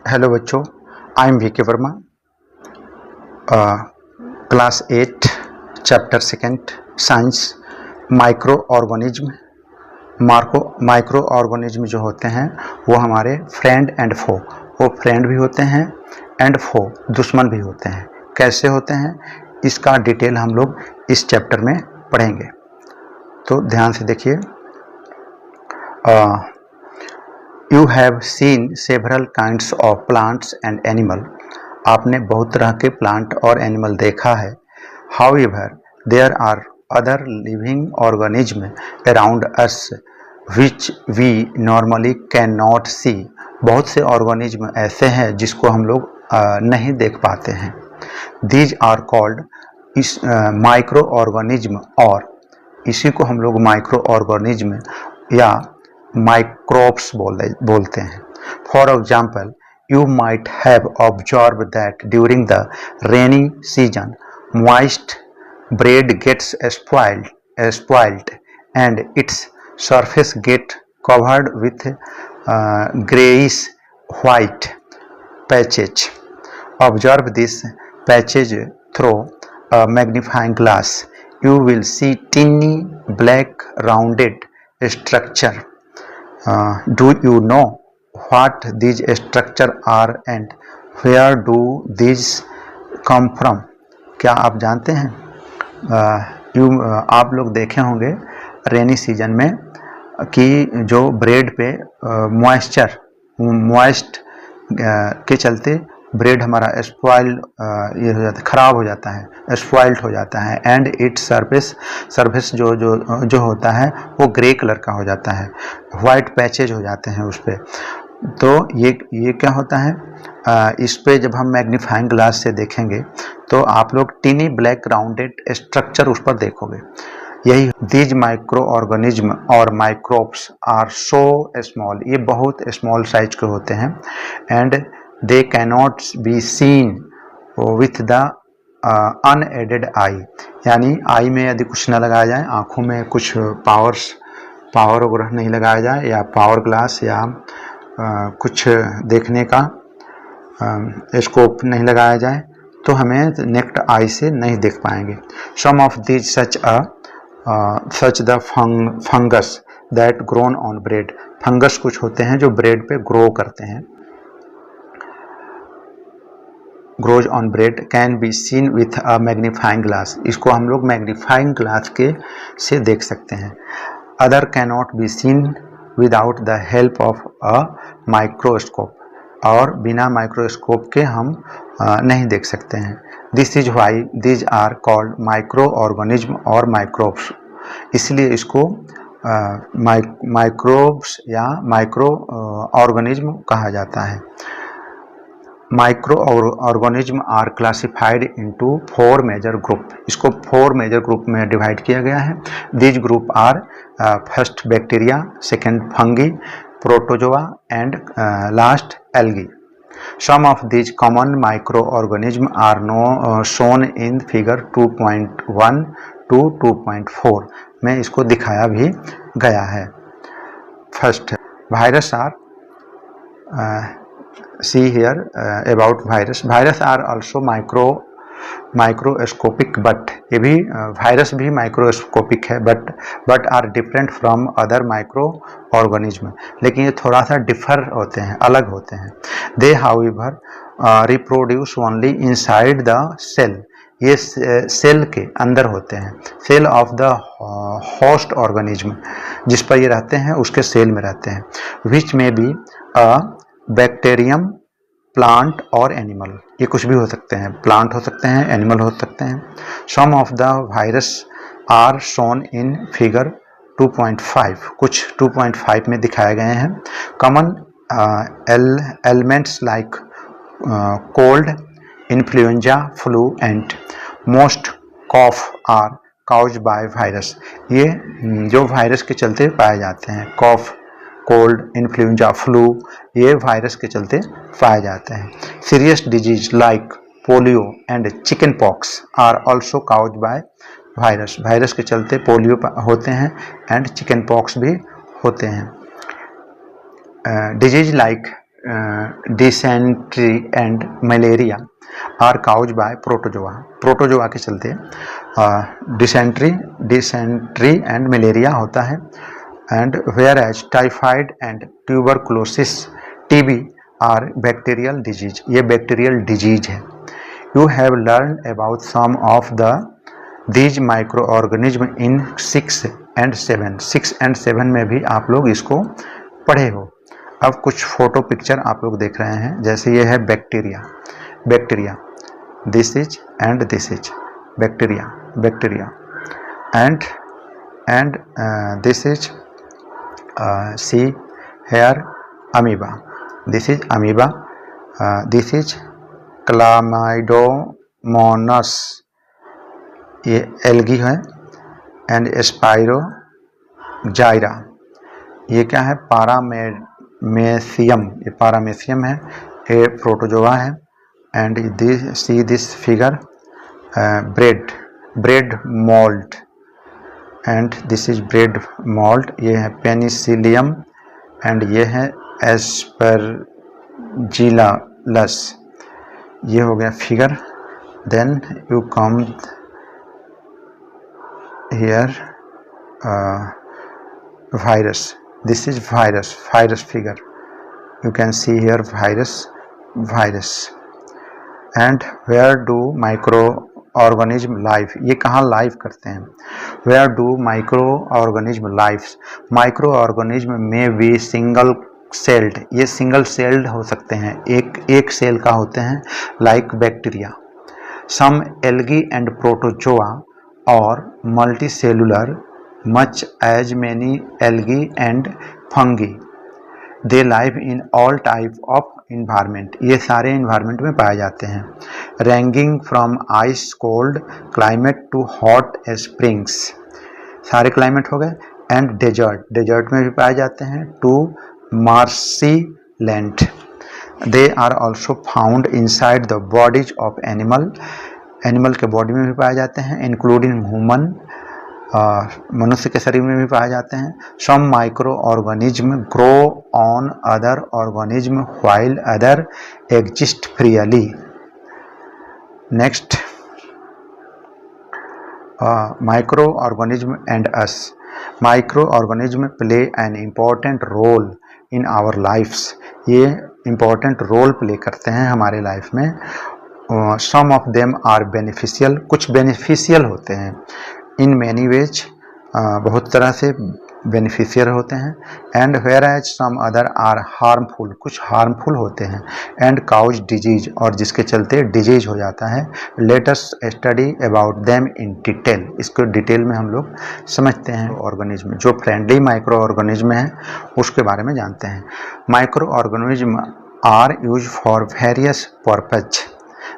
Hello बच्चों, I am VK Verma, class 8 chapter second science micro organism. Micro organism जो होते हैं वो हमारे फ्रेंड एंड फो, वो फ्रेंड भी होते हैं एंड फो दुश्मन भी होते हैं। कैसे होते हैं इसका डिटेल हम लोग इस चैप्टर में पढ़ेंगे, तो ध्यान से देखिए। You have seen several kinds of plants and animal, आपने बहुत तरह के प्लांट और एनिमल देखा है। However there are other living organism around us which we normally can not see, बहुत से ऑर्गेनिज्म ऐसे हैं जिसको हम लोग नहीं देख पाते हैं। दीज आर कॉल्ड इस माइक्रो ऑर्गेनिज्म, और इसी को हम लोग माइक्रो ऑर्गेनिज्म या माइक्रोब्स बोलते हैं। For example, you might have observed that during the rainy season moist bread gets spoiled and its surface get covered with grayish white patches. Observe this patches through a magnifying glass. You will see tiny black rounded structure. Do you know what these structure are and where do these come from? क्या आप जानते हैं? आप लोग देखे होंगे rainy season में कि जो ब्रेड पे मॉइस्ट के चलते ब्रेड हमारा स्पॉइल ये हो जाता है, ख़राब हो जाता है, स्पॉइल्ड हो जाता है, एंड इट्स सरफेस जो होता है वो ग्रे कलर का हो जाता है, वाइट पैचेज हो जाते हैं उस पर। तो ये क्या होता है, इस पे जब हम मैग्नीफाइंग ग्लास से देखेंगे तो आप लोग टिनी ब्लैक राउंडेड स्ट्रक्चर उस पर देखोगे। यही दीज माइक्रो ऑर्गेनिज्म और माइक्रोब्स आर सो स्मॉल, ये बहुत स्मॉल साइज के होते हैं, and they cannot be seen with the unaided eye, यानी आई में यदि कुछ न लगाया जाए, आँखों में कुछ पावर वगैरह नहीं लगाया जाए, या पावर ग्लास या कुछ देखने का स्कोप नहीं लगाया जाए, तो हमें नेक्ड आई से नहीं देख पाएंगे। Some of these such the fungus that grown on bread, fungus कुछ होते हैं जो ब्रेड पे ग्रो करते हैं, grows on bread can be seen with a magnifying glass, इसको हम लोग मैग्नीफाइंग ग्लास के से देख सकते हैं। Other cannot be seen without the help of a microscope, और बिना माइक्रोस्कोप के हम नहीं देख सकते हैं। This is why these are called micro organism और माइक्रोब्स, इसलिए इसको माइक्रोब्स या माइक्रो ऑर्गेनिज्म कहा जाता है। Micro organism are classified into 4 major group, इसको 4 मेजर ग्रुप में डिवाइड किया गया है। These group are first bacteria, second fungi, protozoa and last algae. Some of these common micro organism are shown in figure 2.1 to 2.4 में इसको दिखाया भी गया है। First, virus are see here about virus are also microscopic, but ये भी virus भी microscopic है, but are different from other microorganism, लेकिन ये थोड़ा सा डिफर होते हैं, अलग होते हैं। they however reproduce only inside the cell, ये सेल के अंदर होते हैं, cell of the host organism, जिस पर ये रहते हैं उसके सेल में रहते हैं। विच में बी अ बैक्टीरियम, प्लांट और एनिमल, ये कुछ भी हो सकते हैं, प्लांट हो सकते हैं, एनिमल हो सकते हैं। Some of the virus are shown in figure 2.5, कुछ 2.5 में दिखाए गए हैं। Common elements like cold, influenza, flu and most cough are caused by virus, ये जो वायरस के चलते पाए जाते हैं। कॉफ, कोल्ड, इन्फ्लुएंजा, फ्लू, ये वायरस के चलते पाए जाते हैं। Serious disease like polio and chicken pox are also caused by virus, virus के चलते पोलियो होते हैं एंड चिकन पॉक्स भी होते हैं। Disease like dysentery and malaria are caused by protozoa. Protozoa के चलते डिसेंट्री एंड मलेरिया होता है. And whereas typhoid and tuberculosis TB are bacterial disease. ये बैक्टीरियल डिजीज है. You have learn about some of the these micro organism in 6 and 7. 6 and 7 में भी आप लोग इसको पढ़े हो. अब कुछ फोटो पिक्चर आप लोग देख रहे हैं. जैसे ये है bacteria, this is and this is bacteria and this is see here amoeba, this is amoeba, this is chlamydomonas, ये एल्गी है, एंड स्पाइरो जायरा, ये क्या है, पारामेसियम, ये पारामेसियम है, ये प्रोटोजोआ है. And see this figure bread mould, and this is bread mould, ये है पेनिसिलियम, एंड ये है एस्परजिलस. ये हो गया figure. Then you come here virus, this is virus figure, you can see here virus. And where do microorganism live, ये कहाँ live करते हैं. where do microorganism lives, microorganism में भी सिंगल सेल्ड, ये सिंगल सेल्ड हो सकते हैं, एक सेल का होते हैं, like bacteria. some algae and protozoa or multicellular, much as many algae and fungi. They live in all type of environment. ये सारे environment में पाए जाते हैं. Ranging from ice cold climate to hot springs, सारे climate हो गए. And desert में भी पाए जाते हैं, to marshy land. They are also found inside the bodies of animal के बॉडी में भी पाए जाते हैं, इंक्लूडिंग ह्यूमन, मनुष्य के शरीर में भी पाए जाते हैं. Some micro organism grow on other organism while other exist freely. Next, micro organism and us. Micro organism play an important role in our lifes. ये इम्पोर्टेंट रोल प्ले करते हैं हमारे लाइफ में. Some of them are beneficial, कुछ beneficial होते हैं. In many ways, बहुत तरह से बेनिफिशियल होते हैं. And whereas some other are harmful, कुछ हार्मफुल होते हैं. एंड काउज डिजीज, और जिसके चलते डिजीज हो जाता है. Late us study about them in detail, इसको डिटेल में हम लोग समझते हैं. ऑर्गेनिज्म जो फ्रेंडली माइक्रो ऑर्गेनिज्म है उसके बारे में जानते हैं. Micro organism are use for various purpose.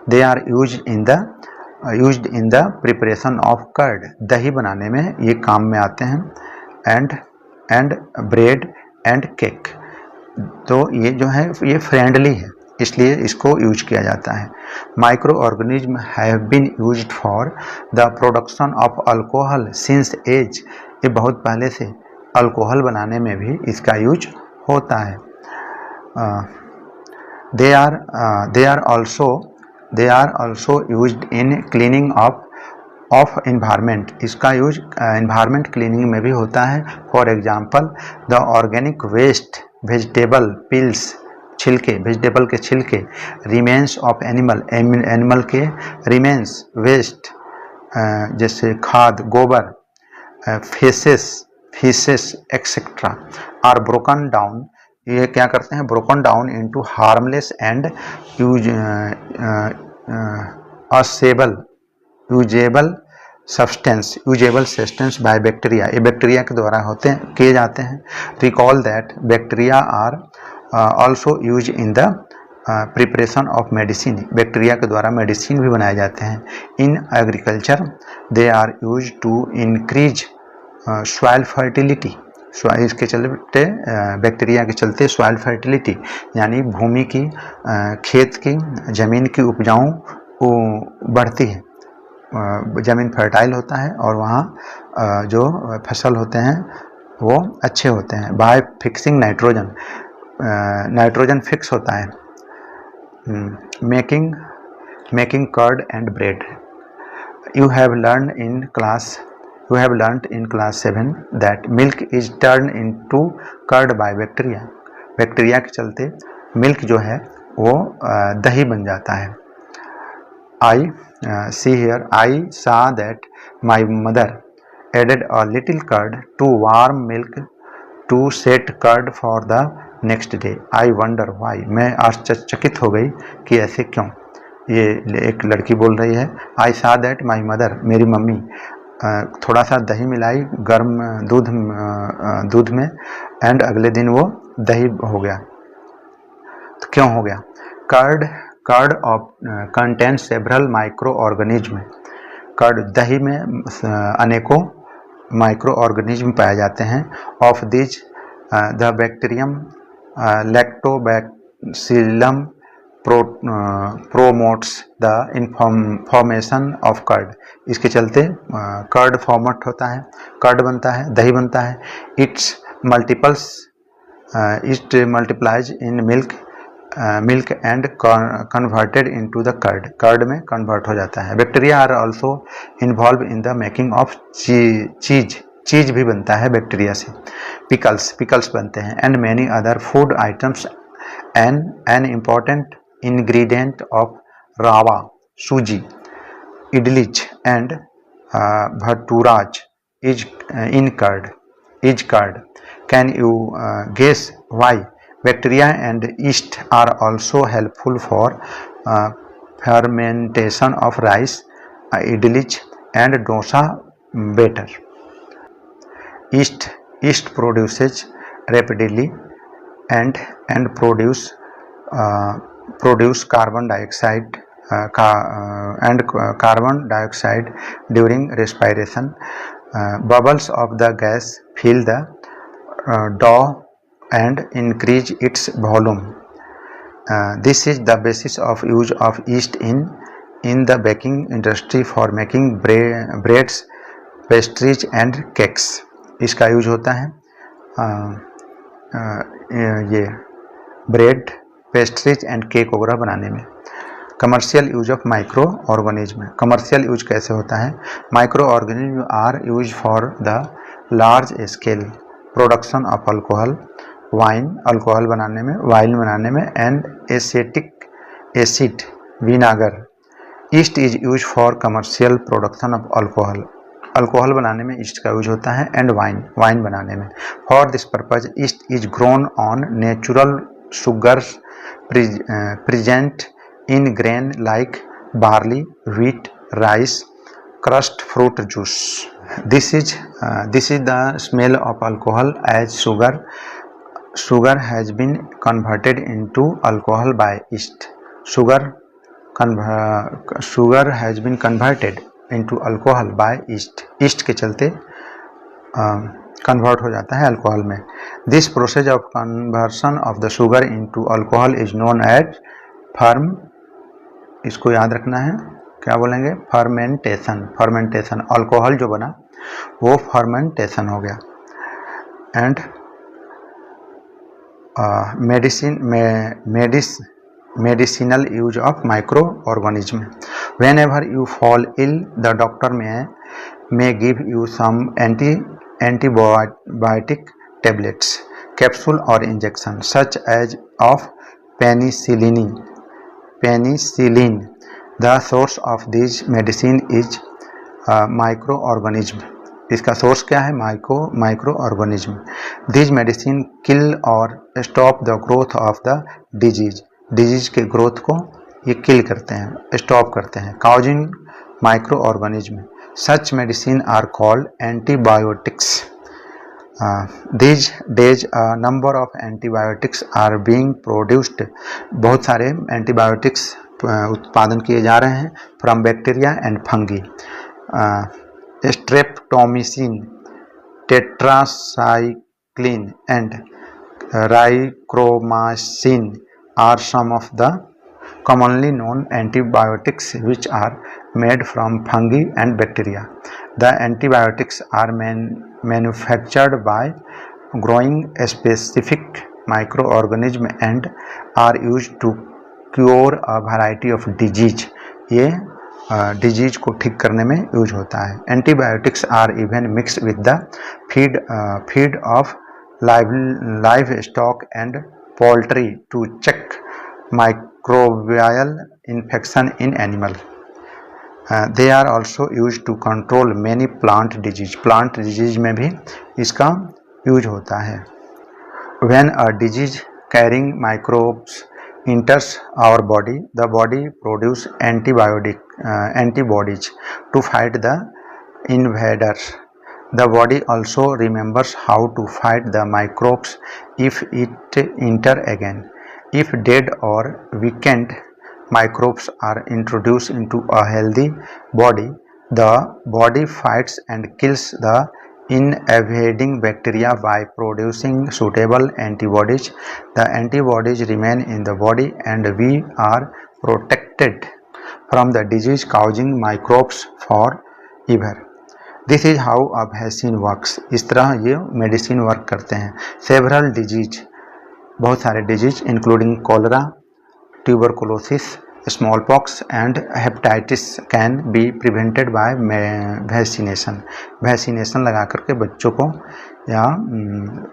They are used in the preparation of curd, दही बनाने में ये काम में आते हैं. and bread and cake, तो ये जो है ये फ्रेंडली है, इसलिए इसको यूज किया जाता है. Micro organism have been used for the production of alcohol since age. ये बहुत पहले से अल्कोहल बनाने में भी इसका यूज होता है. They are also used in cleaning of environment. इसका यूज environment cleaning में भी होता है. For example, the organic waste, vegetable peels, छिलके, vegetable के छिलके, remains of animal के remains, waste, जैसे खाद, गोबर, feces etc. are broken down. ये क्या करते हैं, broken down into harmless and usable substance by bacteria. ये बैक्टीरिया के द्वारा किए जाते हैं. Recall that bacteria are also use in the preparation of medicine. Bacteria के द्वारा मेडिसिन भी बनाए जाते हैं. In agriculture they are use to increase soil fertility. इसके चलते बैक्टीरिया के चलते सॉइल फर्टिलिटी यानी भूमि की, खेत की, ज़मीन की उपजाऊ बढ़ती है. ज़मीन फर्टाइल होता है और वहाँ जो फसल होते हैं वो अच्छे होते हैं. By fixing nitrogen, nitrogen fix होता है। Making curd and bread. You have learned in class 7 that milk is turned into curd by bacteria. Bacteria के चलते मिल्क जो है वो दही बन जाता है। I saw that my mother added a little curd to warm milk to set curd for the next day. I wonder why. मैं आश्चर्यचकित हो गई कि ऐसे क्यों। ये एक लड़की बोल रही है, आई सा दैट माई मदर, मेरी मम्मी थोड़ा सा दही मिलाई गर्म दूध में एंड अगले दिन वो दही हो गया। तो क्यों हो गया? Curd contain several micro organism. Curd दही में अनेकों माइक्रो ऑर्गेनिज्म पाए जाते हैं। Of these the bacterium lactobacillum promotes the formation of curd. इसके चलते कर्ड फॉर्मेट होता है, कर्ड बनता है, दही बनता है। It multiplies in milk and converted into the curd में कन्वर्ट हो जाता है। Bacteria are also involve in the making of cheese भी बनता है बैक्टीरिया से। पिकल्स बनते हैं and many other food items. An important ingredient of rava, suji, idlis and bhatturaj is curd. Can you guess why? Bacteria and yeast are also helpful for fermentation of rice, idlis and dosa batter. Yeast produces rapidly and produce carbon dioxide during respiration. Bubbles of the gas fill the dough and increase its volume. This is the basis of use of yeast in the baking industry for making breads, pastries and cakes. इसका use होता है ये bread, pastries and cake वगैरह बनाने में। Commercial use of micro organism. Commercial use कैसे होता है? Micro organism are use for the large scale production of alcohol, wine, alcohol बनाने में, वाइन बनाने में and acetic acid, vinegar. Yeast is use for commercial production of alcohol. Alcohol बनाने में east का यूज होता है एंड वाइन बनाने में। For this purpose east is grown on natural sugars present in grain like barley, wheat, rice, crushed fruit juice. This is the smell of alcohol as sugar has been converted into alcohol by yeast. Sugar has been converted into alcohol by yeast. yeast के चलते convert हो जाता है alcohol में। This process of conversion of the sugar into alcohol is known as इसको याद रखना है, क्या बोलेंगे? फर्मेंटेशन। अल्कोहल जो बना वो फर्मेंटेशन हो गया। And medicinal use of micro organism. Whenever you fall ill the doctor may give you some antibiotic tablets, capsule or injection such as of penicillin. The source of this medicine is microorganism. इसका source क्या है? Micro organism. This medicine किल और stop the growth of the disease के growth को ये किल करते हैं, stop करते हैं, causing micro organism. Such medicine are called antibiotics. These days a number of antibiotics are being produced. बहुत सारे एंटीबायोटिक्स उत्पादन किए जा रहे हैं from bacteria and fungi. Streptomycin, tetracycline and ricromycin are some of the commonly known antibiotics which are made from fungi and bacteria. The antibiotics are manufactured by growing specific microorganism and are used to cure a variety of disease. ये disease को ठीक करने में use होता है. Antibiotics are even mix with the feed of livestock and poultry to check microbial infection in animal. They are also use to control many plant disease. Plant disease में भी इसका use होता है. When a disease carrying microbes enters our body, the body produce antibodies to fight the invaders. The body also remembers how to fight the microbes if it enter again. If dead or weakened microbes are introduced into a healthy body, the body fights and kills the invading bacteria by producing suitable antibodies. The antibodies remain in the body and we are protected from the disease causing microbes forever. This is how a vaccine works. इस तरह ये medicine work करते हैं. Several disease, बहुत सारे disease including cholera, tuberculosis, smallpox and hepatitis can be prevented by vaccination. Vaccination लगा करके बच्चों को या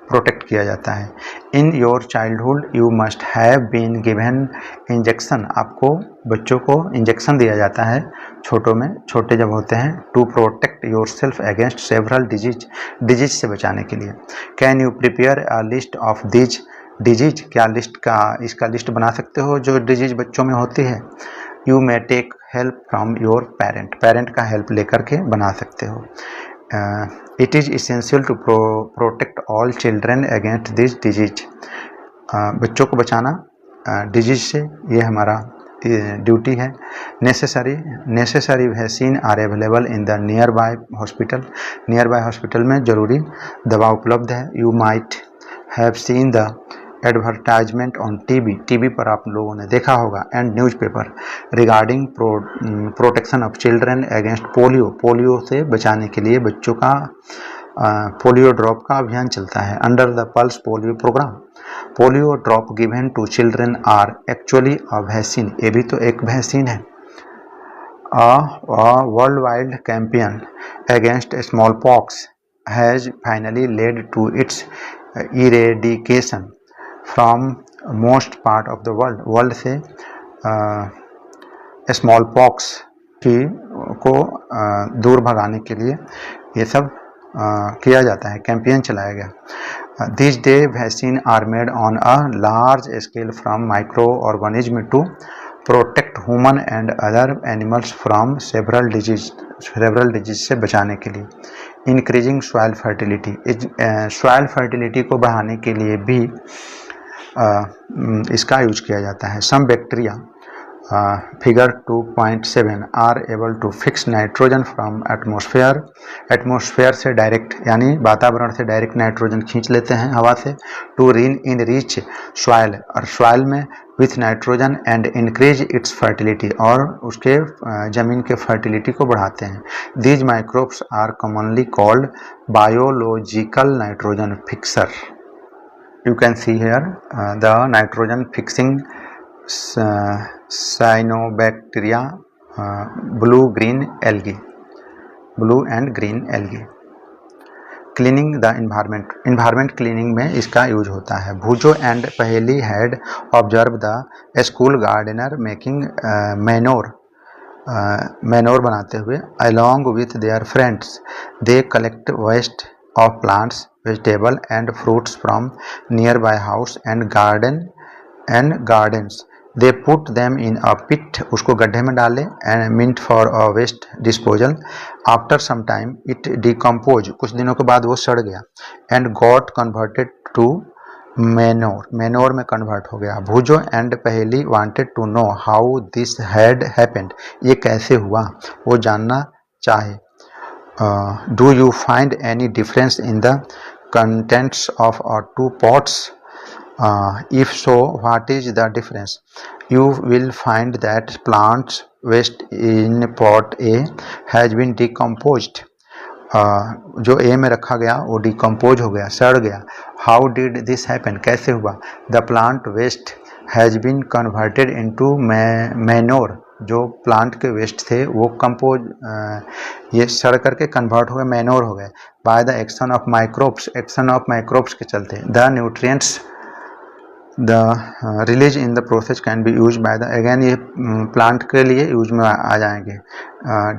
प्रोटेक्ट किया जाता है. In your childhood you must have been given injection. आपको बच्चों को इंजेक्शन दिया जाता है छोटे जब होते हैं, to protect yourself against several disease से बचाने के लिए. Can you prepare a list of these disease. क्या इसका लिस्ट बना सकते हो जो डिजीज बच्चों में होती है. You may take help from your parent का हेल्प लेकर के बना सकते हो. It is essential to protect all children against this disease. बच्चों को बचाना डिजीज से ये हमारा ड्यूटी है. Necessary vaccine are available in the nearby hospital में ज़रूरी दवा उपलब्ध है. You might have seen the advertisement on TV पर आप लोगों ने देखा होगा, and newspaper regarding protection of children against polio से बचाने के लिए बच्चों का पोलियो ड्रॉप का अभियान चलता है. Under the pulse polio programme, polio drop given to children are actually a vaccine. ये भी तो एक वैक्सीन है. Worldwide campaign against smallpox has finally led to its eradication from most part of the world से smallpox को दूर भगाने के लिए ये सब किया जाता है, कैंपेन चलाया गया. This day vaccine are made on a large scale from micro organism to protect human and other animals from several disease से बचाने के लिए. इंक्रीजिंग सॉइल फर्टिलिटी को बढ़ाने के लिए भी इसका यूज किया जाता है. Some bacteria figure 2.7 are able to fix nitrogen from atmosphere से डायरेक्ट, यानी वातावरण से डायरेक्ट नाइट्रोजन खींच लेते हैं हवा से, टू रीच सॉइल, और सॉइल में with nitrogen and increase its fertility, और उसके ज़मीन के फर्टिलिटी को बढ़ाते हैं. These microbes are commonly called biological nitrogen fixer. You can see here the nitrogen fixing cyanobacteria, blue and green algae. Cleaning the environment cleaning में इसका use होता है. Boojho and Paheli had observe the school gardener making manure बनाते हुए along with their friends. They collect waste of plants, vegetable and fruits from nearby house and gardens. They put them in a pit, उसको गड्ढे में डाले, and meant for a waste disposal. After some time it decomposed, कुछ दिनों के बाद वो सड़ गया, and got converted to manure में convert हो गया. भूजो and पहेली wanted to know how this had happened. ये कैसे हुआ वो जानना चाहे. Do you find any difference in the contents of our two pots? If so, what is the difference? You will find that plants waste in pot A has been decomposed जो ए में रखा गया वो डिकम्पोज हो गया, सड़ गया। How did this happen, कैसे हुआ? The plant waste has been converted into manure, जो प्लांट के वेस्ट थे वो ये सड़ करके कन्वर्ट हो गए, मैन्योर हो गए। By the action of microbes, action of microbes के चलते the nutrients the release in the process can be use by the, again ये प्लांट के लिए यूज में आ जाएंगे।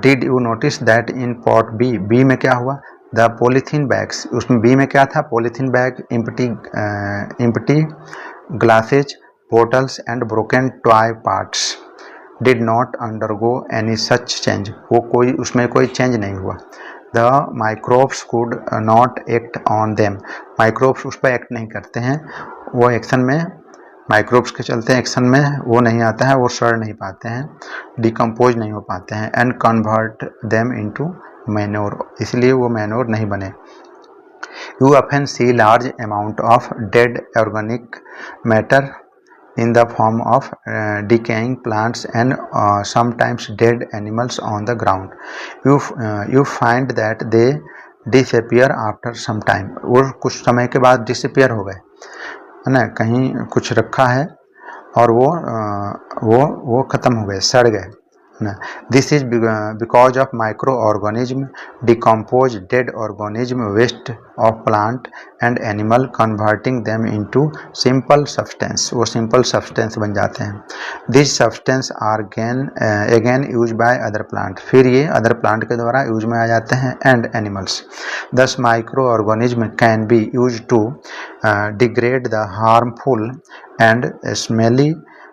Did you notice that in pot B, B में क्या हुआ? द पॉलीथीन बैग्स, उसमें बी में क्या था? Polythene bag, empty glasses, bottles and broken toy parts did not undergo any such change, वो कोई उसमें कोई चेंज नहीं हुआ। The microbes could not act on them, microbes उस पर एक्ट नहीं करते हैं, वो एक्शन में, माइक्रोब्स के चलते एक्शन में वो नहीं आता है, वो सड़ नहीं पाते हैं, डिकम्पोज नहीं हो पाते हैं। And convert them into manure, इसलिए वो मैन्योर नहीं बने। You often see large amount of dead organic matter in the form of decaying plants and sometimes dead animals on the ground. You find that they disappear after some time. और कुछ समय के बाद disappear हो गए, है ना, कहीं कुछ रखा है और वो खत्म हो गए, सड़ गए। This is because of microorganism decompose dead organism waste of plant and animal, converting them into simple substance, वो simple substance बन जाते हैं। These substance are again used by other plant, फिर ये other plant के द्वारा यूज में आ जाते हैं and animals. Thus microorganism can be used to degrade the harmful and smelly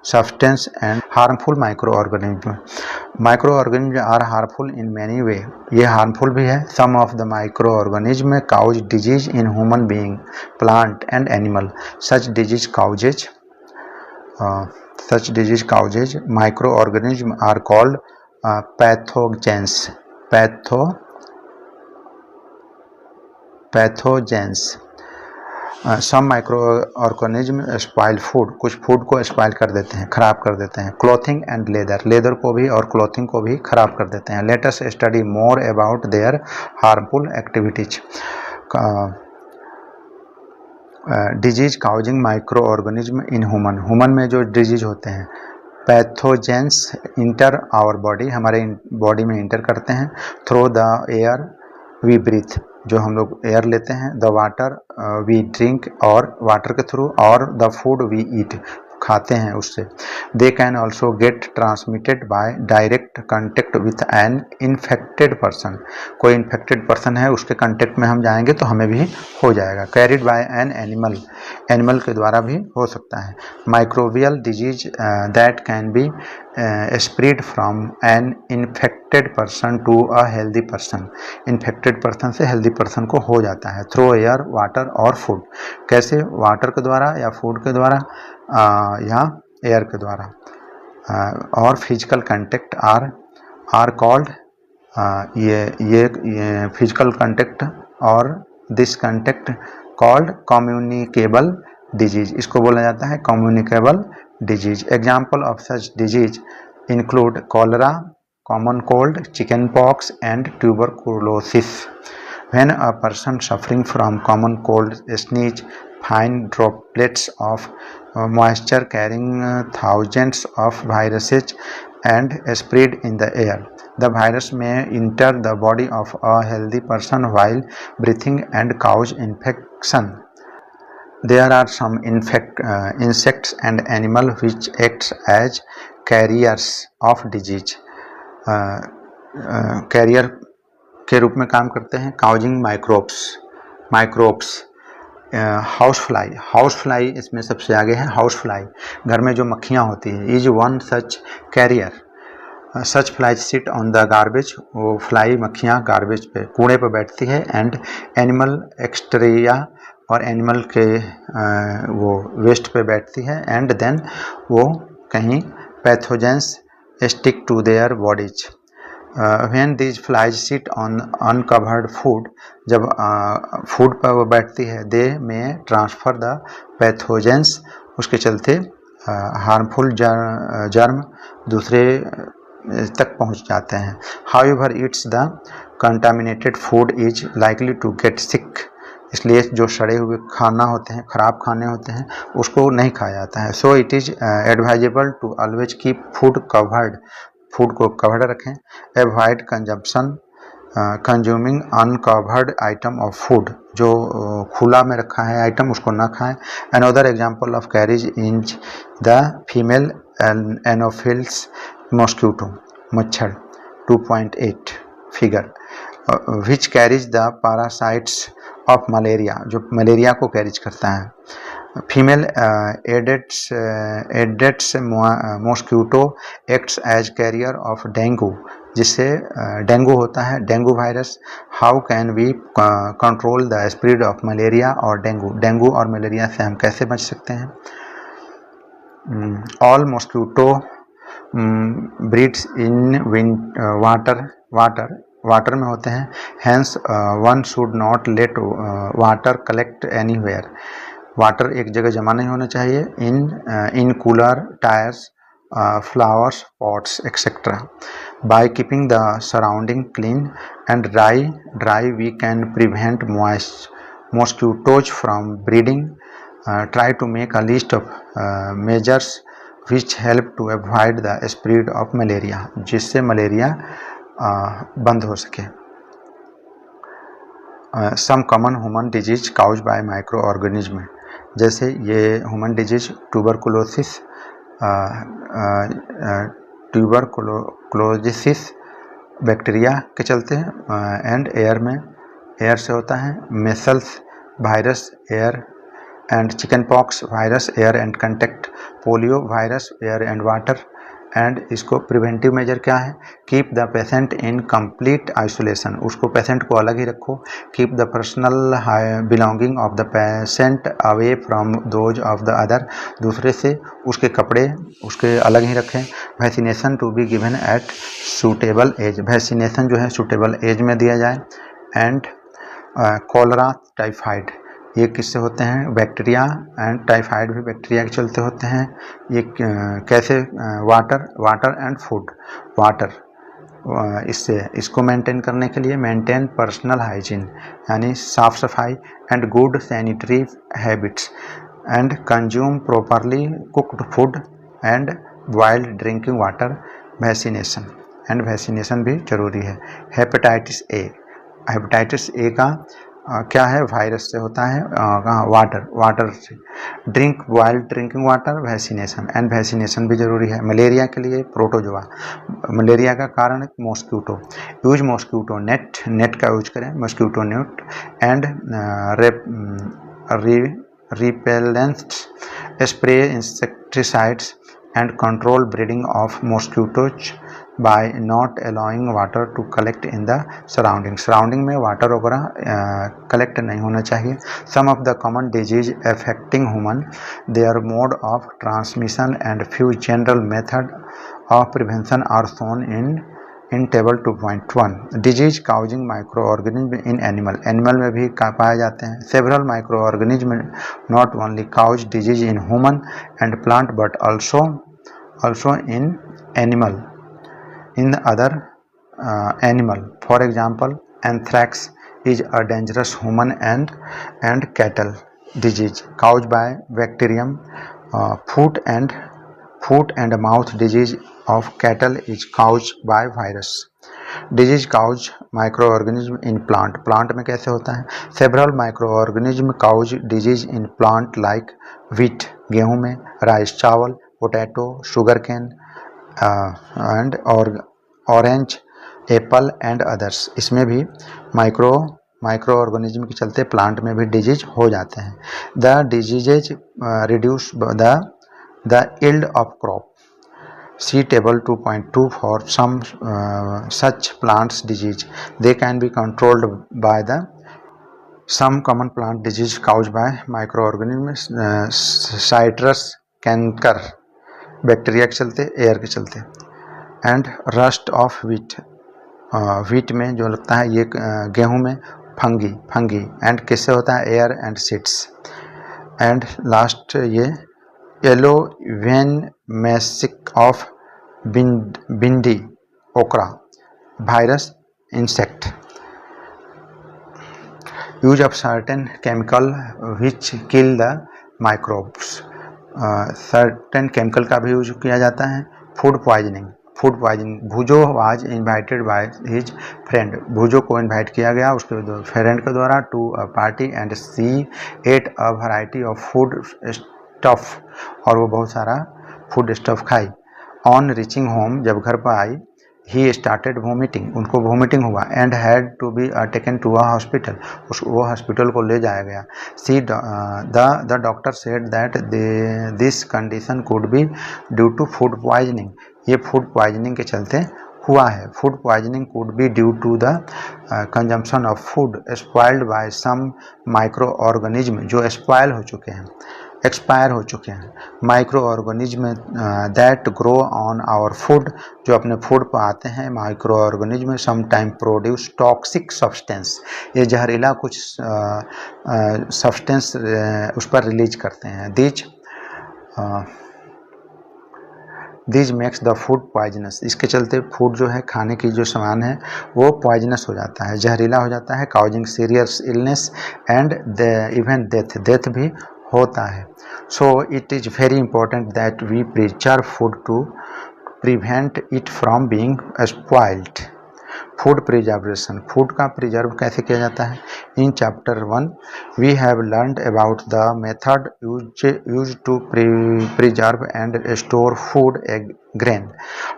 substance and harmful microorganism. Microorganisms are harmful in many way, ये harmful भी है। Some of the microorganisms cause disease in human being, plant and animal. Such disease causes microorganisms are called pathogens. Some micro organism spoil food, कुछ food को spoil कर देते हैं, खराब कर देते हैं। क्लॉथिंग एंड लेदर को भी और क्लॉथिंग को भी खराब कर देते हैं। Let us study more about their harmful activities. Disease causing micro organism in human में जो डिजीज होते हैं, पैथोजेंस इंटर आवर बॉडी, हमारे बॉडी में इंटर करते हैं। Through the air we breathe, जो हम लोग एयर लेते हैं। द वाटर वी ड्रिंक, और वाटर के थ्रू, और द फूड वी ईट, खाते हैं उससे। They can also get transmitted by direct contact with N infected person, कोई इन्फेक्टेड पर्सन है उसके कंटेक्ट में हम जाएंगे तो हमें भी हो जाएगा। Carried by an animal, animal के द्वारा भी हो सकता है। Microbial disease that can be spread from an infected person to a healthy person, infected person से हेल्दी पर्सन को हो जाता है। थ्रू एयर, वाटर और फूड, कैसे? वाटर के द्वारा या फूड के द्वारा या एयर के द्वारा। और फिजिकल कंटेक्ट आर कॉल्ड, ये फिजिकल कंटेक्ट और this contact called communicable disease, इसको बोला जाता है communicable disease. Example of such disease include cholera, common cold, chicken pox and tuberculosis. When a person suffering from common cold sneeze fine droplets of moisture carrying thousands of viruses and spread in the air, the virus may enter the body of a healthy person while breathing and cause infection. There are some insects and animals which act as carriers of disease. Carrier के रूप में काम करते हैं। Causing microbes. House fly इसमें सबसे आगे है। हाउस फ्लाई, घर में जो मक्खियाँ होती हैं, is one such carrier. Such fly sit on the garbage, वो फ्लाई मक्खियाँ गार्बेज पे, कूड़े पे बैठती है। एंड एनिमल एक्सट्रिया, और एनिमल के वो वेस्ट पे बैठती है। एंड देन वो कहीं pathogens stick to their bodies. When these flies sit on uncovered food, जब फूड पर वो बैठती है, they may transfer the pathogens, उसके चलते हार्मफुल जर्म दूसरे तक पहुंच जाते हैं। However, it's the contaminated food is likely to get sick, इसलिए जो सड़े हुए खाना होते हैं, खराब खाने होते हैं, उसको नहीं खाया जाता है। So it is advisable to always keep food covered, food को कवर्ड रखें। Avoid consumption consuming uncovered item of food, जो खुला में रखा है आइटम उसको ना खाएं। Another example of carriage in the female anopheles mosquito, मच्छर 2.8 figure, which carriage the parasites of malaria, जो मलेरिया को कैरिज करता है। Female aedes mosquito acts as carrier of dengue, जिससे डेंगू होता है, dengue virus. How can we control the spread of malaria और dengue, dengue और मलेरिया से हम कैसे बच सकते हैं। All mosquito breeds in water में होते हैं। Hence one should not let water collect anywhere, water एक जगह जमा नहीं होना चाहिए। In cooler, tyres, flowers, pots, etc. By keeping the surrounding clean and dry, we can prevent mosquitoes from breeding. Try to make a list of measures which help to avoid the spread of malaria, जिससे malaria बंद हो सके। Some common human disease caused by microorganism, जैसे ये human disease tuberculosis, tuberculosis bacteria के चलते हैं, and air से होता है। Measles virus air and chicken pox virus air and contact, polio virus air and water. And इसको प्रिवेंटिव मेजर क्या है, keep the patient in complete isolation, उसको पेशेंट को अलग ही रखो। Keep the personal belonging of the patient away from those of the other, दूसरे से उसके कपड़े उसके अलग ही रखें। Vaccination to be given at suitable age, vaccination जो है सूटेबल एज में दिया जाए। एंड कॉलरा टाइफाइड, ये किससे होते हैं, बैक्टीरिया, एंड टाइफाइड भी बैक्टीरिया के चलते होते हैं। ये कैसे, वाटर एंड फूड, वाटर इसको मेंटेन करने के लिए मेंटेन पर्सनल हाइजीन, यानी साफ सफाई, and good sanitary habits, and consume properly cooked food and boiled drinking water. Vaccination भी जरूरी है। हेपेटाइटिस ए का क्या है, वायरस से होता है, वाटर से। Drink boiled drinking water, vaccination भी जरूरी है। मलेरिया के लिए प्रोटोजोआ, मलेरिया का कारण मॉस्किटो। यूज मॉस्किटो नेट का यूज करें, mosquito net, and repellent spray insecticides and control breeding of mosquitoes by not allowing water to collect in the surrounding में वाटर वगैरह कलेक्ट नहीं होना चाहिए। some of the common disease affecting human, their mode of transmission and few general method of prevention are shown in table 2.1. disease causing microorganism in animal में भी पाए जाते हैं। several microorganism not only cause disease in human and plant but also in animal, in the other animal. For example, anthrax is a dangerous human and cattle disease caused by bacterium. Foot and mouth disease of cattle is caused by virus. disease cause microorganism in plant में कैसे होता है, several microorganism cause disease in plant like wheat, गेहूं में, rice, चावल, potato, sugarcane, and orange, Apple and others. इसमें भी micro organism के चलते प्लांट में भी डिजीज हो जाते हैं। The diseases reduce the yield of crop, see table 2.2 for some such plants disease, they can be controlled by the some common plant disease cause by microorganism, citrus, canker, bacteria के चलते, air के चलते। And rust of wheat में जो लगता है ये गेहूं में, फंगी एंड किससे होता है, air and seeds. And last ये yellow vein mosaic of bhindi okra, virus insect. Use of certain chemical which kill the microbes, certain chemical का भी यूज किया जाता है। Food poisoning, food poisoning, Boojho was invited by his friend, Boojho को invite किया गया उसके फ्रेंड के द्वारा to a party and see ate a variety of food stuff, और वो बहुत सारा फूड स्टफ खाई। ऑन रीचिंग होम, जब घर पर आई, ही स्टार्टेड वोमिटिंग, उनको वोमिटिंग हुआ, and had to be taken to a hospital, वो हॉस्पिटल को ले जाया गया। See the doctor said that this condition could be due to food poisoning, ये फूड पॉइजनिंग के चलते हुआ है। Food poisoning could be due to the consumption of food spoiled by some micro organism, जो स्पॉइल हो चुके हैं, expire हो चुके हैं, micro organism that grow on our food, जो अपने फूड पर आते हैं, micro organism some time produce toxic substance, ये जहरीला कुछ सब्सटेंस उस पर रिलीज करते हैं। These makes the food poisonous, इसके चलते फूड जो है, खाने की जो सामान है वो पॉइजनस हो जाता है, जहरीला हो जाता है, causing serious illness and even death, death भी होता है। So it is very important that we preserve food to prevent it from being spoiled. Food preservation, food का प्रिजर्व कैसे किया जाता है? In chapter 1 we have learned about the method use to preserve and store food grain.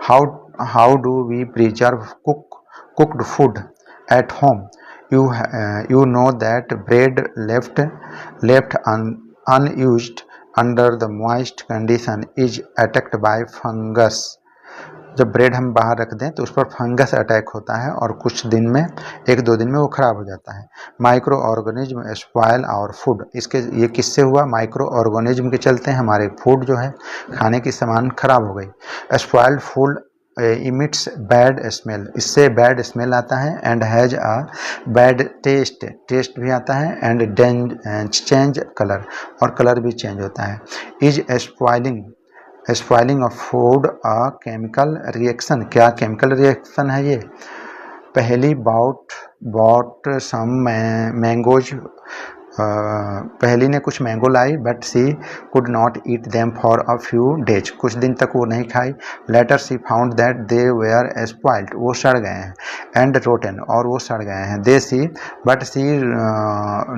How do we preserve cooked food at home? You know that bread left unused under the moist condition is attacked by fungus. जब bread हम बाहर रख दें तो उस पर fungus attack होता है और कुछ दिन में, एक दो दिन में वो खराब हो जाता है। Micro organism spoil our food, इसके ये किससे हुआ? माइक्रो ऑर्गेनिज्म के चलते हमारे फूड जो है, खाने की सामान खराब हो गई। Spoiled food emits bad smell, इससे बैड स्मेल आता है, and has a bad taste, taste भी आता है, एंड चेंज कलर, और कलर भी चेंज होता है। Is spoiling of food a chemical reaction, क्या केमिकल रिएक्शन है ये? Paheli bought some mangoes, Paheli ने कुछ मैंगो लाई, but she could not eat them for a few days, कुछ दिन तक वो नहीं खाई। Letter C found that they were spoiled, वो सड़ गए हैं, एंड रोटन, और वो सड़ गए हैं। They see but she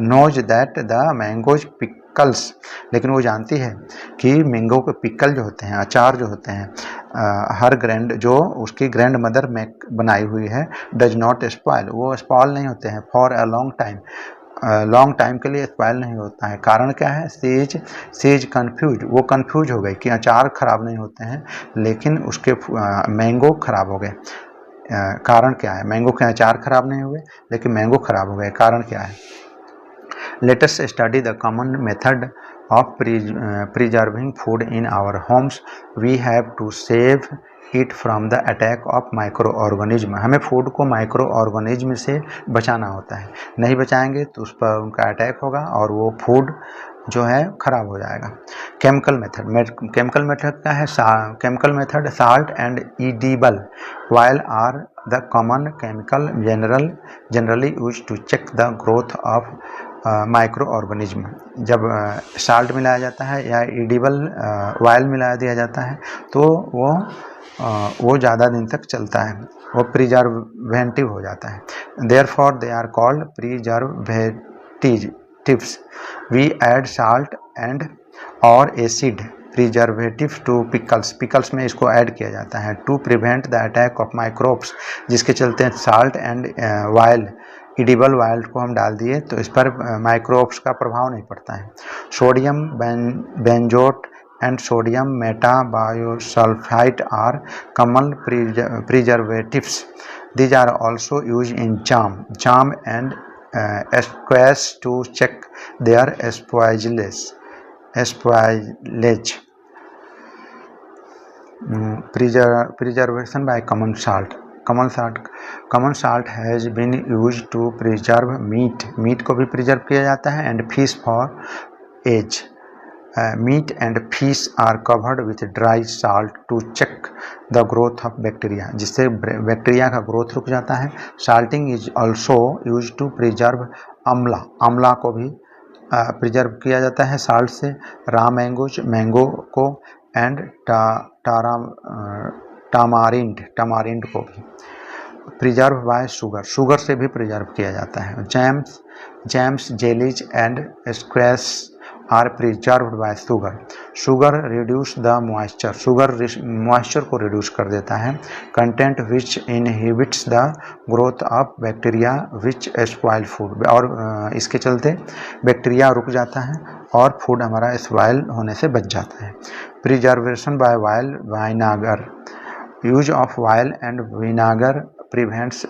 knows that the mangoes pickles, लेकिन वो जानती है कि मैंगो के पिकल जो होते हैं, अचार जो होते हैं, हर ग्रैंड, जो उसकी ग्रैंड मदर में बनाई हुई है, डज नॉट स्पॉइल, वो स्पॉइल नहीं होते हैं for a long time, long time के लिए स्पॉइल नहीं होता है। कारण क्या है? सीज कन्फ्यूज, वो कन्फ्यूज हो गई कि अचार खराब नहीं होते हैं, लेकिन उसके मैंगो खराब हो गए। कारण क्या है? मैंगो के अचार खराब नहीं हुए, लेकिन मैंगो खराब हो गए। कारण क्या है? Let us study the common method of preserving food in our homes. We have to save it from the attack of microorganism. हमें फूड को माइक्रो ऑर्गेनिज्म से बचाना होता है, नहीं बचाएंगे तो उस पर उनका अटैक होगा और वो फूड जो है खराब हो जाएगा। केमिकल मेथड क्या है? Chemical method salt and edible oil are the common chemical generally use to check the growth of micro organism. जब साल्ट मिलाया जाता है या एडिबल ऑयल मिला दिया जाता है तो वो ज़्यादा दिन तक चलता है, वो प्रिजर्वेटिव हो जाता है। Therefore they are called preservatives. We add salt and और एसिड प्रिजर्वेटिव टू पिकल्स में इसको ऐड किया जाता है to prevent the attack of microbes, जिसके चलते salt and oil, edible oil को हम डाल दिए तो इस पर माइक्रोब्स का प्रभाव नहीं पड़ता है। Sodium benzoate and sodium metabisulphite are common preservatives. These are also used in jam and squash to check their spoilage. Preservation by common salt. Common salt has been used to preserve meat को भी preserve किया जाता है, and fish for age. Meat and fish are covered with dry salt to check the growth of bacteria, जिससे bacteria का growth रुक जाता है। Salting is also used to preserve आंवला, आंवला को भी प्रिजर्व किया जाता है साल्ट से। रॉ मैंगोज, मैंगो को, एंड टामारिंड, टामारिंड को भी प्रिजर्व बाय शुगर, शुगर से भी प्रिजर्व किया जाता है। Jams, jams, jellies and squash are preserved by sugar, sugar reduce the moisture, sugar moisture को रिड्यूस कर देता है। Content which inhibits the growth of bacteria which spoil food, और इसके चलते बैक्टीरिया रुक जाता है और फूड हमारा स्पॉइल होने से बच जाता है। Preservation by while vinegar, use of while and vinegar prevents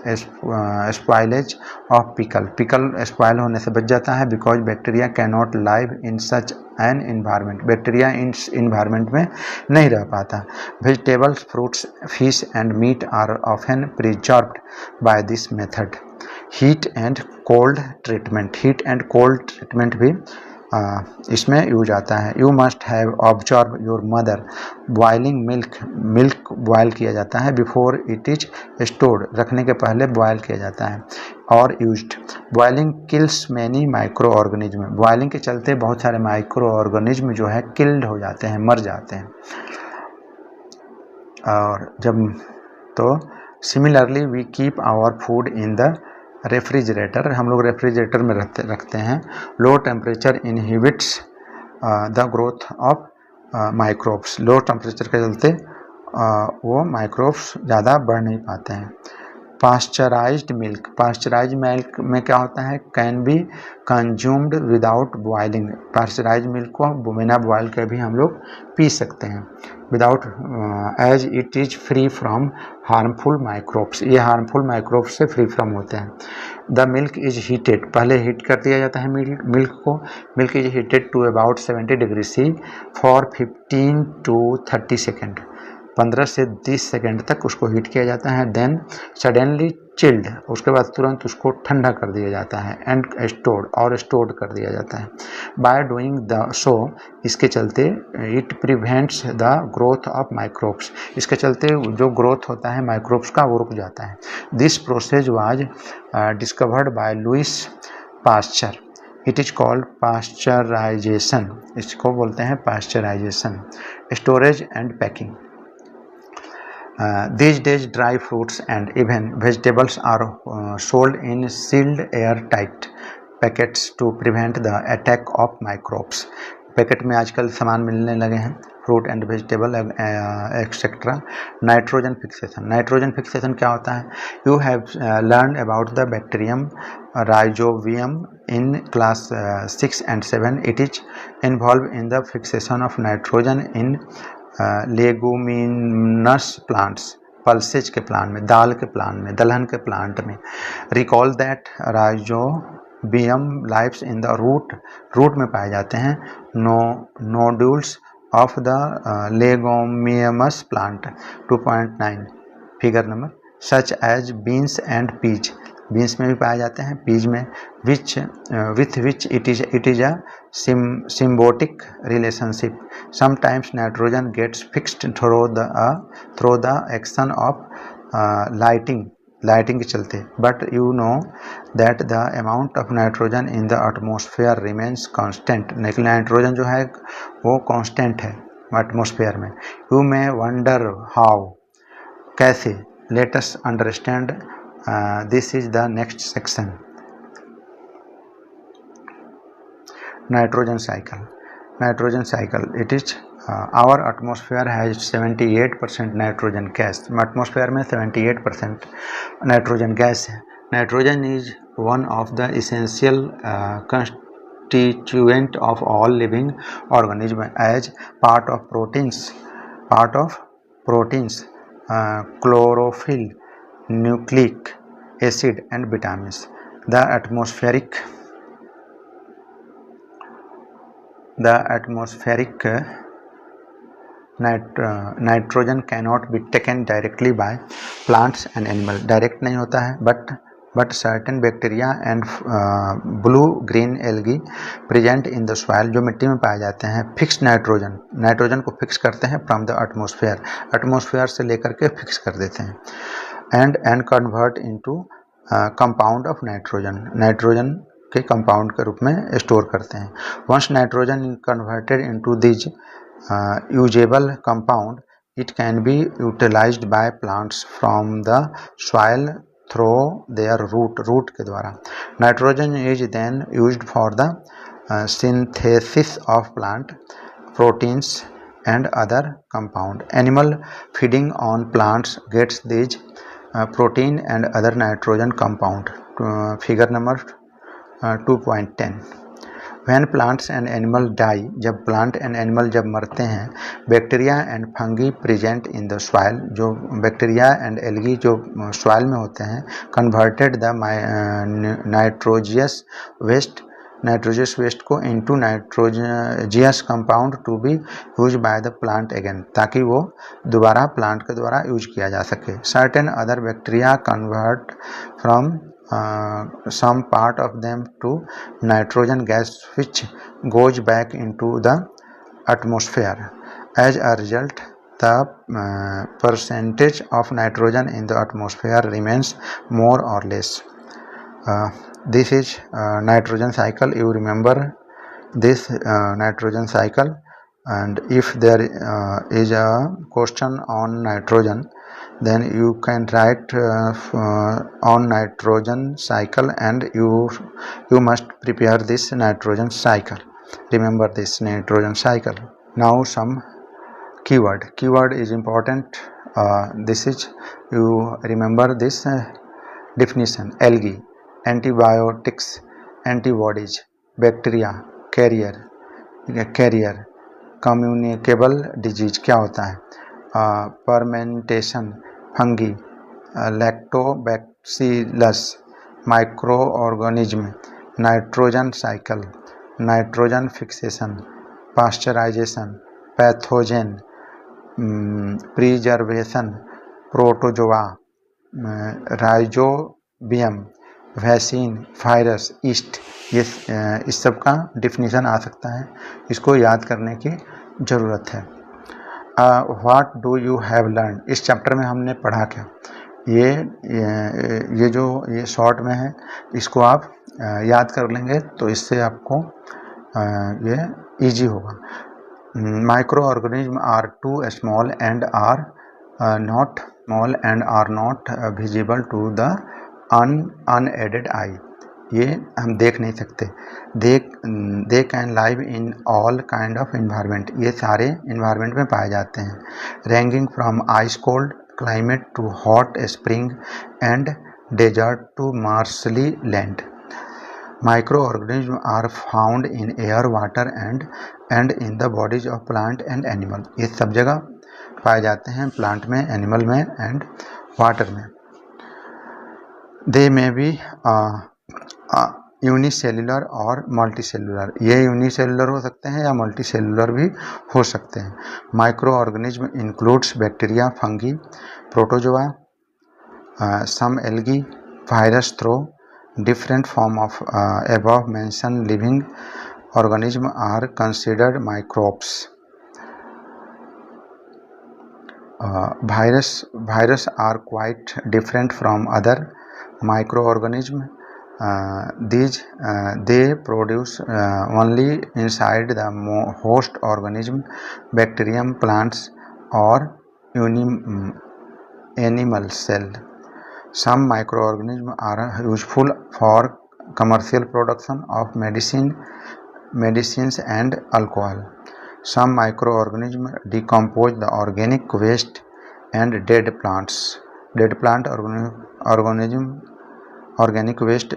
spoilage of pickle, pickle spoil होने से बच जाता है। Because bacteria can not live in such an environment, bacteria इस इन्वायरमेंट में नहीं रह पाता। Vegetables, fruits, fish and meat are often preserved by this method. Heat and cold treatment, heat and cold treatment भी इसमें यूज आता है। You must have observe your mother boiling milk, milk boil किया जाता है बिफोर इट इज स्टोर्ड, रखने के पहले बॉयल किया जाता है। और used, boiling kills many micro organism, boiling के चलते बहुत सारे माइक्रो ऑर्गेनिज्म जो है किल्ड हो जाते हैं, मर जाते हैं। और जब तो similarly we keep our food in the refrigerator, हम लोग रेफ्रिजरेटर में रखते हैं। Low temperature inhibits the growth of microbes, low temperature के चलते वो माइक्रोब्स ज़्यादा बढ़ नहीं पाते हैं। पास्चराइज्ड मिल्क, पास्चराइज्ड मिल्क में क्या होता है, can be consumed without boiling, pasteurized milk को बिना बॉयल के भी हम लोग पी सकते हैं। Without, as it is free from harmful microbes, ये हार्मफुल माइक्रोब्स से फ्री फ्रॉम होते हैं। द मिल्क इज हीटेड, पहले हीट कर दिया जाता है मिल्क को। Milk is heated to about 70 degree C for 15 to 30 second, 15 से 20 सेकेंड तक उसको हीट किया जाता है। देन सडनली चिल्ड, उसके बाद तुरंत उसको ठंडा कर दिया जाता है। एंड स्टोर्ड, और स्टोर्ड कर दिया जाता है। बाय डूइंग द सो, इसके चलते it prevents the growth of microbes, इसके चलते जो ग्रोथ होता है माइक्रोब्स का वो रुक जाता है। This process was discovered by Louis Pasteur, it is called pasteurisation, इसको बोलते हैं pasteurisation. Storage and packing, these days dry fruits and even vegetables are sold in sealed air-tight packets to prevent the attack of microbes, packet में आजकल सामान मिलने लगे हैं, fruit and vegetable etcetera. Nitrogen fixation, nitrogen fixation क्या होता है? You have learn about the bacterium Rhizobium in class 6 and 7, it is involve in the fixation of nitrogen in leguminous plants, pulses के प्लांट में, दाल के plant में, दलहन के प्लांट में। Recall that Rhizobium lives in the root, root में पाए जाते हैं nodules of the leguminous plant. 2.9 figure number, such as beans and peas, beans में भी पाए जाते हैं, पीज में। With which it is a symbiotic relationship, sometimes nitrogen gets fixed through the action of lighting के चलते, but you know that the amount of nitrogen in the atmosphere remains constant, लेकिन nitrogen जो है वो constant है atmosphere में। you may wonder how, कैसे, let us understand this is the next section। nitrogen cycle, nitrogen cycle, it is our atmosphere has 78% nitrogen gas, atmosphere में 78% nitrogen gas है। nitrogen is one of the essential constituent of all living organism as part of proteins, chlorophyll, nucleic acid and vitamins। the atmospheric nitrogen cannot be taken directly by plants and animals, direct नहीं होता है, but certain bacteria and blue green algae present in the soil, जो मिट्टी में पाए जाते हैं, fix nitrogen को फिक्स करते हैं फ्रॉम द एटमॉस्फेयर से लेकर के फिक्स कर देते हैं। And convert into compound of nitrogen के कंपाउंड के रूप में स्टोर करते हैं। Once nitrogen converted into this usable compound, it can be utilised by plants from the soil through their root के द्वारा। Nitrogen is then used for the synthesis of plant proteins and other compound. Animal feeding on plants gets these protein and other nitrogen compound. Figure number 2.10. When plants and animal die, जब plant and animal जब मरते हैं, bacteria and fungi present in the soil, जो bacteria and algae जो soil में होते हैं, converted the nitrogenous waste को into nitrogenous compound to be used by the plant again, ताकि वो दोबारा प्लांट के द्वारा यूज किया जा सके। Certain other bacteria convert from some part of them to nitrogen gas, which goes back into the atmosphere. As a result, the percentage of nitrogen in the atmosphere remains more or less. This is nitrogen cycle. You remember this nitrogen cycle, and if there is a question on nitrogen, then you can write on nitrogen cycle, and you must prepare this nitrogen cycle. Remember this nitrogen cycle. Now some keyword is important. This is, you remember this definition: algae, antibiotics, antibodies, bacteria, carrier, communicable disease क्या होता है, fermentation, fungi, lactobacillus, microorganism, nitrogen cycle, nitrogen fixation, pasteurization, pathogen, preservation, protozoa, rhizobium, vaccine, virus, east, ये इस सब का definition आ सकता है, इसको याद करने की ज़रूरत है। What do you have learn, इस चैप्टर में हमने पढ़ा क्या, ये जो ये शॉर्ट में है, इसको आप याद कर लेंगे तो इससे आपको ये इजी होगा। Micro organism are too small and are not visible to the unaided eye, ये हम देख नहीं सकते। They can live in all kind of environment, ये सारे इन्वायरमेंट में पाए जाते हैं। Ranging from ice cold climate to hot spring and desert to marshy land. Micro organism are found in air, water and in the bodies of plant and animal, ये सब जगह पाए जाते हैं, प्लांट में, एनिमल में एंड वाटर में। They may be unicellular और मल्टीसेलुलर, ये यूनिसेलुलर हो सकते हैं या मल्टीसेलुलर भी हो सकते हैं। Micro organism includes bacteria, fungi, protozoa, some algae, virus through different form of above mentioned living organism are considered microbes. Virus are quite different from other microorganisms. They produce only inside the host organism, bacterium, plants, or animal cell. Some microorganisms are useful for commercial production of medicines and alcohol. Some microorganisms decompose the organic waste and dead plants. Dead plant organic waste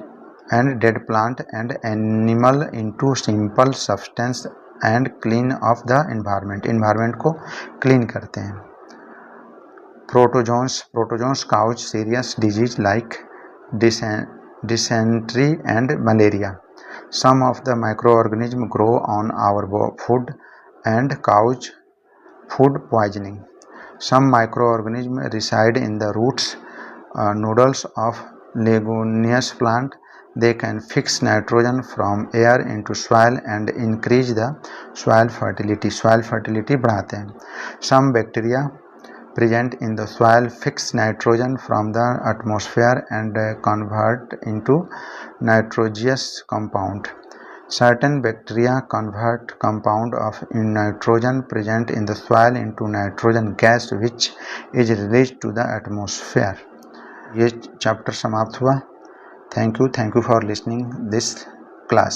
and dead plant and animal into simple substance and clean of the environment. Environment को clean करते हैं। Protozoans cause serious disease like dysentery and malaria. Some of the microorganisms grow on our food and cause food poisoning. Some microorganisms reside in the roots, nodules of leguminous plant. They can fix nitrogen from air into soil and increase the soil fertility. Soil fertility बढ़ाते हैं। Some bacteria present in the soil fix nitrogen from the atmosphere and convert into nitrogenous compound. Certain bacteria convert compound of nitrogen present in the soil into nitrogen gas which is released to the atmosphere. ये chapter समाप्त हुआ. Thank you for listening this class.